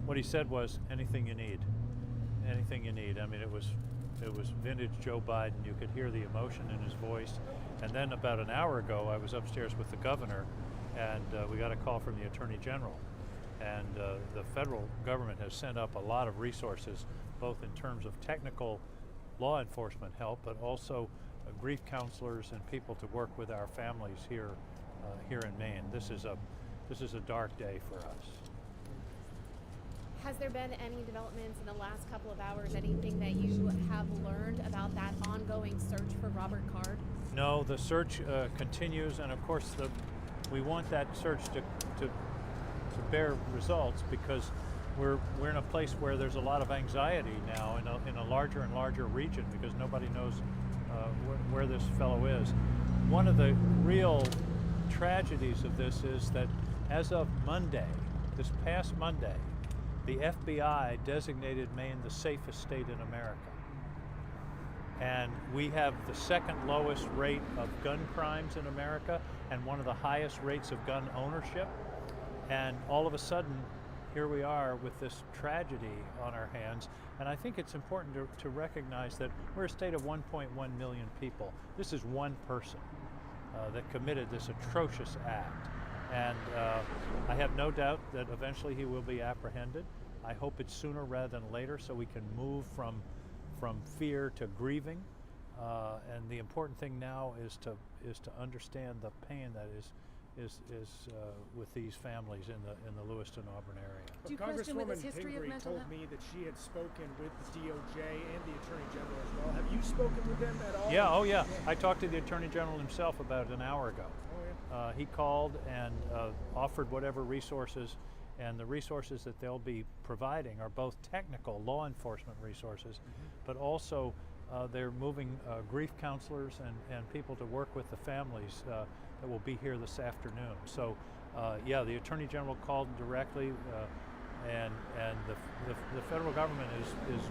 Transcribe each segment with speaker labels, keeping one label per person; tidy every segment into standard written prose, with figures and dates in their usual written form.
Speaker 1: what he said was, anything you need. Anything you need. I mean, it was vintage Joe Biden. You could hear the emotion in his voice. And then about an hour ago, I was upstairs with the governor, and we got a call from the Attorney General. And the federal government has sent up a lot of resources, both in terms of technical law enforcement help, but also grief counselors and people to work with our families here in Maine. This is a dark day for us.
Speaker 2: Has there been any developments in the last couple of hours, anything that you have learned about that ongoing search for Robert Card?
Speaker 1: No, the search continues, and of course we want that search to bear results, because we're in a place where there's a lot of anxiety now in a larger and larger region, because nobody knows where this fellow is. One of the real tragedies of this is that as of Monday, this past Monday, the FBI designated Maine the safest state in America. And we have the second lowest rate of gun crimes in America and one of the highest rates of gun ownership. And all of a sudden, here we are with this tragedy on our hands. And I think it's important to recognize that we're a state of 1.1 million people. This is one person that committed this atrocious act. And I have no doubt that eventually he will be apprehended. I hope it's sooner rather than later, so we can move from fear to grieving. And the important thing now is to understand the pain that is with these families in the Lewiston, Auburn area.
Speaker 3: Do you question with his history of mental health? Told me that she had spoken with the DOJ and the Attorney General as well. Have you spoken with them at all?
Speaker 1: Yeah, oh yeah. I talked to the Attorney General himself about an hour ago.
Speaker 3: Oh yeah.
Speaker 1: He called and offered whatever resources, and the resources that they'll be providing are both technical law enforcement resources, but also they're moving grief counselors and people to work with the families that will be here this afternoon. So yeah, the Attorney General called directly, and the federal government is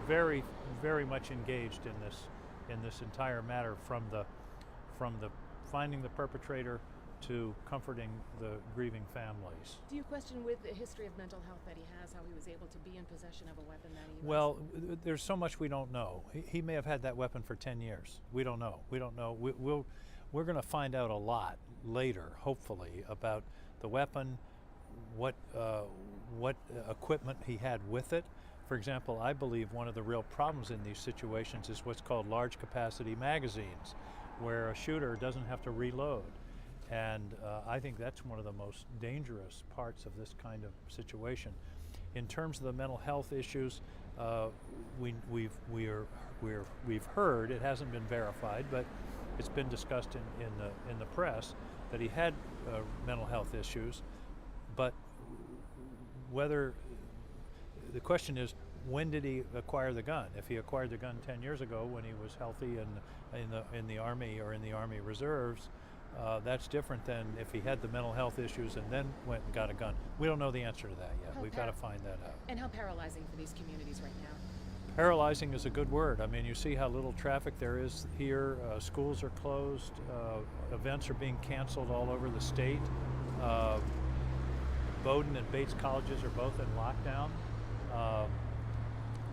Speaker 1: very, very much engaged in this entire matter, from the finding the perpetrator to comforting the grieving families.
Speaker 4: Do you question with the history of mental health that he has, how he was able to be in possession of a weapon that he was?
Speaker 1: Well, there's so much we don't know. He may have had that weapon for 10 years. We don't know. We don't know. We're going to find out a lot later, hopefully, about the weapon, what equipment he had with it. For example, I believe one of the real problems in these situations is what's called large capacity magazines, where a shooter doesn't have to reload. And I think that's one of the most dangerous parts of this kind of situation. In terms of the mental health issues, we've heard, it hasn't been verified, but it's been discussed in the press that he had mental health issues. But whether the question is, when did he acquire the gun? If he acquired the gun 10 years ago when he was healthy and in the Army or in the Army Reserves, that's different than if he had the mental health issues and then went and got a gun. We don't know the answer to that yet. We've got to find that out.
Speaker 4: And how paralyzing for these communities right now?
Speaker 1: Paralyzing is a good word. I mean, you see how little traffic there is here. Schools are closed. Events are being canceled all over the state. Bowdoin and Bates colleges are both in lockdown.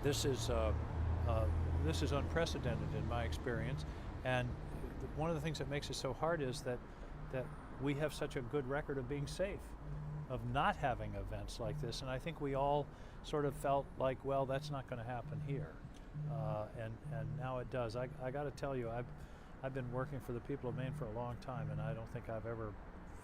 Speaker 1: This is unprecedented in my experience, and one of the things that makes it so hard is that we have such a good record of being safe, of not having events like this, and I think we all sort of felt like, well, that's not going to happen here, and now it does. I got to tell you, I've been working for the people of Maine for a long time, and I don't think I've ever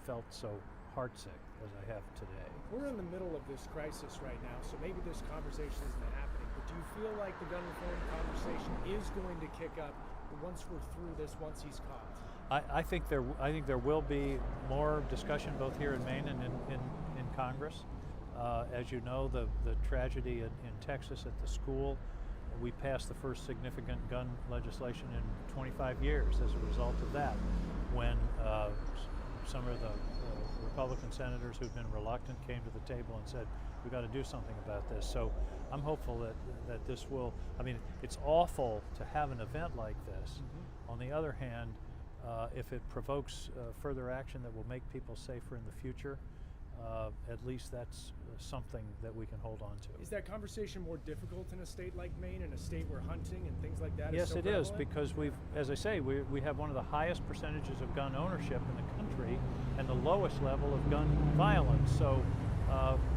Speaker 1: felt so heartsick as I have today.
Speaker 3: We're in the middle of this crisis right now, so maybe this conversation isn't happening, but do you feel like the gun reform conversation is going to kick up once we're through this, once he's caught?
Speaker 1: I think there will be more discussion both here in Maine and in Congress. As you know, the tragedy in Texas at the school, we passed the first significant gun legislation in 25 years as a result of that, when some of the Republican senators who'd been reluctant came to the table and said, we've got to do something about this. So I'm hopeful that this will, I mean, it's awful to have an event like this. On the other hand, if it provokes further action that will make people safer in the future, at least that's something that we can hold on to.
Speaker 3: Is that conversation more difficult in a state like Maine, in a state where hunting and things like that
Speaker 1: Yes,
Speaker 3: is so
Speaker 1: it is,
Speaker 3: prevalent?
Speaker 1: because we've, as I say, we have one of the highest percentages of gun ownership in the country and the lowest level of gun violence. So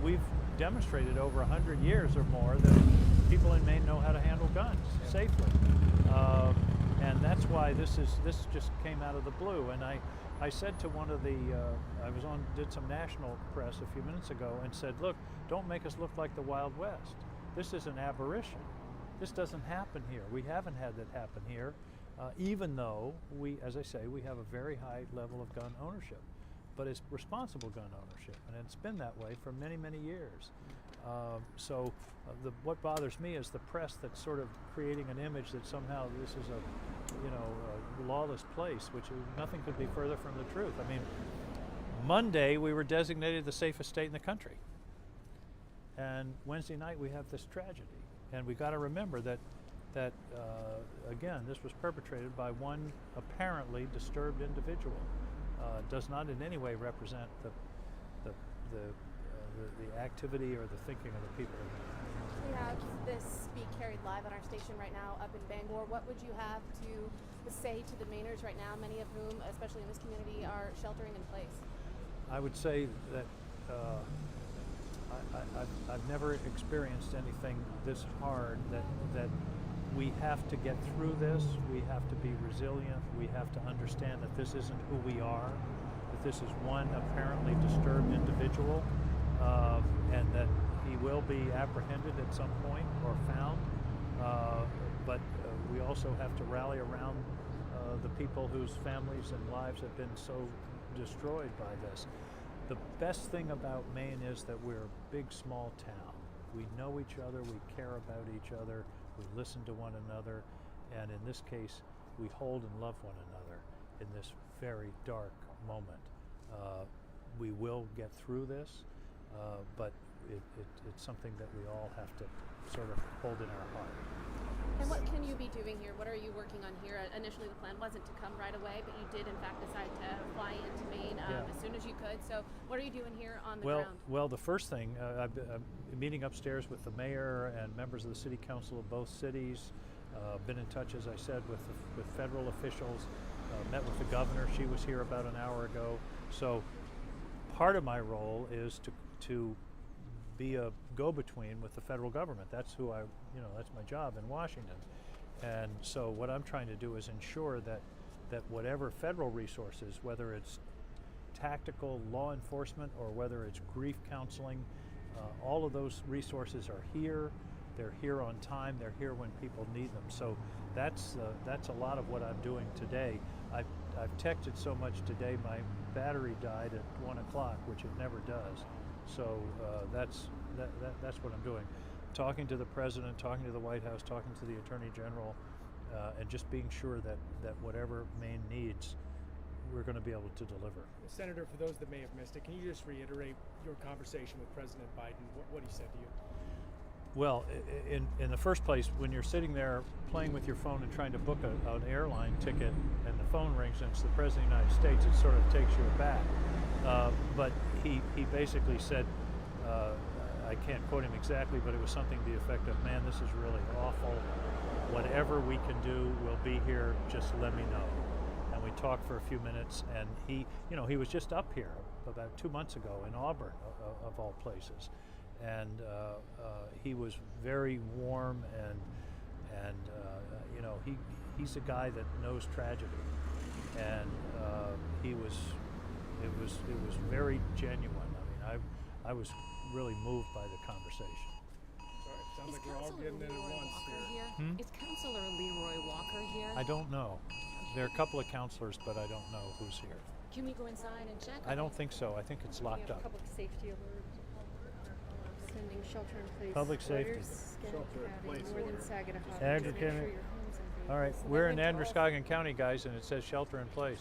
Speaker 1: we've demonstrated over 100 years or more that people in Maine know how to handle guns safely. And that's why this just came out of the blue. And I said to one of the, did some national press a few minutes ago and said, look, don't make us look like the Wild West. This is an aberration. This doesn't happen here. We haven't had that happen here, even though we, as I say, we have a very high level of gun ownership. But it's responsible gun ownership, and it's been that way for many, many years. What bothers me is the press that's sort of creating an image that somehow this is a lawless place, which nothing could be further from the truth. I mean, Monday we were designated the safest state in the country, and Wednesday night we have this tragedy, and we got to remember that again, this was perpetrated by one apparently disturbed individual. Does not in any way represent the activity or the thinking of the people.
Speaker 2: We have this being carried live on our station right now up in Bangor. What would you have to say to the Mainers right now, many of whom, especially in this community, are sheltering in place?
Speaker 1: I would say that I've never experienced anything this hard, that we have to get through this, we have to be resilient, we have to understand that this isn't who we are, that this is one apparently disturbed individual, and that he will be apprehended at some point or found, but we also have to rally around the people whose families and lives have been so destroyed by this. The best thing about Maine is that we're a big, small town. We know each other, we care about each other, we listen to one another, and in this case, we hold and love one another in this very dark moment. We will get through this, but it's something that we all have to sort of hold in our heart.
Speaker 2: And what can you be doing here? What are you working on here? Initially, the plan wasn't to come right away, but you did, in fact, decide to fly into Maine as soon as you could. So what are you doing here on the ground?
Speaker 1: Well, the first thing, I'm meeting upstairs with the mayor and members of the city council of both cities. Been in touch, as I said, with federal officials. Met with the governor. She was here about an hour ago. So part of my role is to be a go-between with the federal government. That's who that's my job in Washington. And so what I'm trying to do is ensure that whatever federal resources, whether it's tactical law enforcement or whether it's grief counseling, all of those resources are here. They're here on time. They're here when people need them. So that's a lot of what I'm doing today. I've texted so much today, my battery died at 1 o'clock, which it never does. So that's what I'm doing. Talking to the president, talking to the White House, talking to the Attorney General, and just being sure that whatever Maine needs, we're going to be able to deliver.
Speaker 3: Senator, for those that may have missed it, can you just reiterate your conversation with President Biden, what he said to you?
Speaker 1: Well, in the first place, when you're sitting there playing with your phone and trying to book an airline ticket and the phone rings and it's the President of the United States, it sort of takes you aback. But he basically said, I can't quote him exactly, but it was something to the effect of, man, this is really awful. Whatever we can do, we'll be here, just let me know. And we talked for a few minutes, and he was just up here about 2 months ago in Auburn, of all places. And he was very warm, and he's a guy that knows tragedy, and it was very genuine. I mean, I was really moved by the conversation.
Speaker 3: Sorry, it sounds
Speaker 4: Is
Speaker 3: like we're all
Speaker 4: Councilor
Speaker 3: getting it at
Speaker 4: Leroy
Speaker 3: once
Speaker 4: Walker
Speaker 3: here.
Speaker 4: here? Is Councilor Leroy Walker here?
Speaker 1: I don't know. There are a couple of counselors, but I don't know who's here.
Speaker 4: Can we go inside and check?
Speaker 1: I don't think so. I think it's locked up.
Speaker 5: Public safety alert. Sending shelter in place.
Speaker 1: Public safety.
Speaker 5: orders, Shelter in place. Northern Saginaw.
Speaker 1: Ag-
Speaker 5: Just make sure your home's in
Speaker 1: All right,
Speaker 5: vehicles.
Speaker 1: we're in Androscoggin County, guys, and it says shelter in place.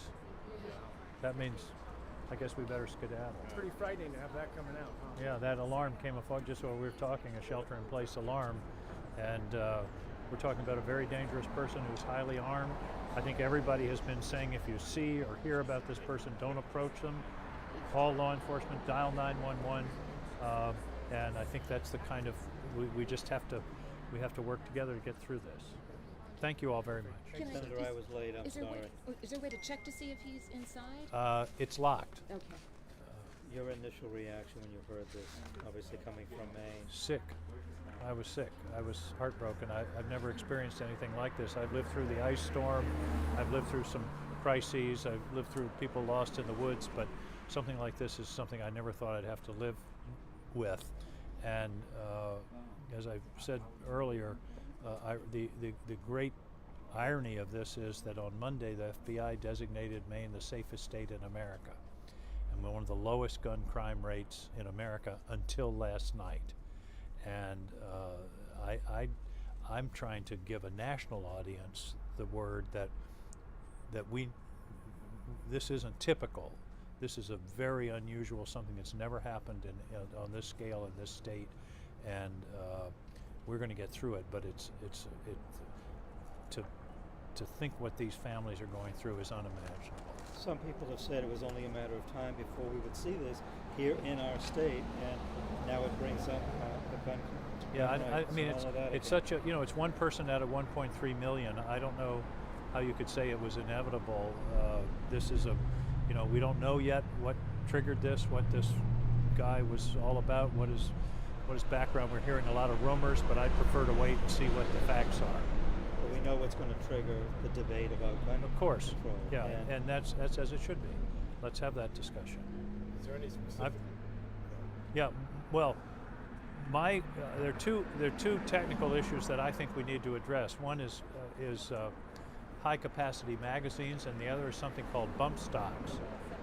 Speaker 1: That means, I guess we better skedaddle.
Speaker 3: It's pretty frightening to have that coming out, huh?
Speaker 1: Yeah, that alarm came off just while we were talking, a shelter-in-place alarm, and we're talking about a very dangerous person who's highly armed. I think everybody has been saying if you see or hear about this person, don't approach them. all law enforcement dial 911, and I think that's the kind of we just have to work together to get through this. Thank you all very much.
Speaker 4: Can
Speaker 6: Senator, I was late. I'm sorry.
Speaker 4: Is there a way to check to see if he's inside?
Speaker 1: It's locked.
Speaker 4: Okay.
Speaker 6: Your initial reaction when you heard this, obviously coming from Maine.
Speaker 1: Sick. I was sick. I was heartbroken. I've never experienced anything like this. I've lived through the ice storm. I've lived through some crises. I've lived through people lost in the woods, but something like this is something I never thought I'd have to live with. And as I said earlier, the great irony of this is that on Monday the FBI designated Maine the safest state in America, and one of the lowest gun crime rates in America until last night. And I'm trying to give a national audience the word that this isn't typical. This is a very unusual, something that's never happened on this scale in this state, and we're going to get through it. But to think what these families are going through is unimaginable.
Speaker 6: Some people have said it was only a matter of time before we would see this here in our state, and now it brings up the gun.
Speaker 1: Yeah, I mean,
Speaker 6: and all of that
Speaker 1: it's
Speaker 6: again.
Speaker 1: such a, it's one person out of 1.3 million. I don't know how you could say it was inevitable. This is we don't know yet what triggered this, what this guy was all about, what his background. We're hearing a lot of rumors, but I'd prefer to wait and see what the facts are.
Speaker 6: But we know what's going to trigger the debate about gun
Speaker 1: Of course,
Speaker 6: control.
Speaker 1: yeah, and that's as it should be. Let's have that discussion.
Speaker 3: Is there any specific?
Speaker 1: Yeah, well, there are two technical issues that I think we need to address. One is high capacity magazines, and the other is something called bump stocks,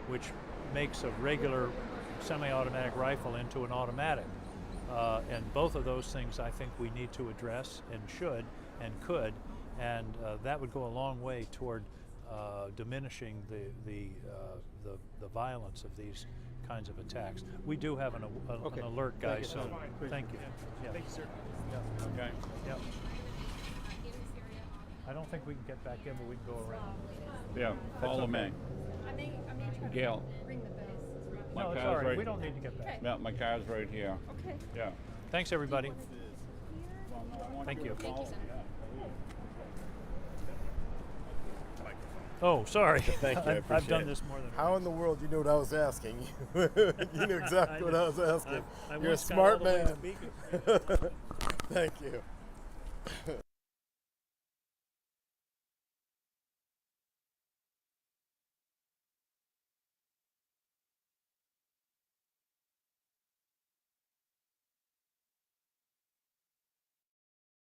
Speaker 1: which makes a regular semi-automatic rifle into an automatic. And both of those things I think we need to address and should and could, and that would go a long way toward diminishing the violence of these kinds of attacks. We do have an alert,
Speaker 6: Thank
Speaker 1: guys.
Speaker 6: you,
Speaker 1: So
Speaker 6: Senator.
Speaker 1: thank you. Yeah.
Speaker 3: Thank you, sir.
Speaker 1: Yeah. Okay. Yeah. I don't think we can get back in, but we can go around.
Speaker 7: Yeah, follow me.
Speaker 5: I may try to
Speaker 7: Gail.
Speaker 5: ring the bells.
Speaker 7: My
Speaker 1: No, it's
Speaker 7: car's
Speaker 1: all right.
Speaker 7: right.
Speaker 1: We don't need to get back.
Speaker 7: Yeah, my car's right here.
Speaker 5: Okay.
Speaker 7: Yeah.
Speaker 1: Thanks, everybody. Thank you.
Speaker 2: Thank you, Senator.
Speaker 1: Oh, sorry.
Speaker 8: Thank you, I
Speaker 1: I've
Speaker 8: appreciate
Speaker 1: done
Speaker 8: it.
Speaker 1: this more than
Speaker 8: How in the world you knew what I was asking? You knew exactly what I was asking.
Speaker 1: I
Speaker 8: You're a
Speaker 1: once got all
Speaker 8: smart
Speaker 1: the way to
Speaker 8: man.
Speaker 1: speaking.
Speaker 8: Thank you.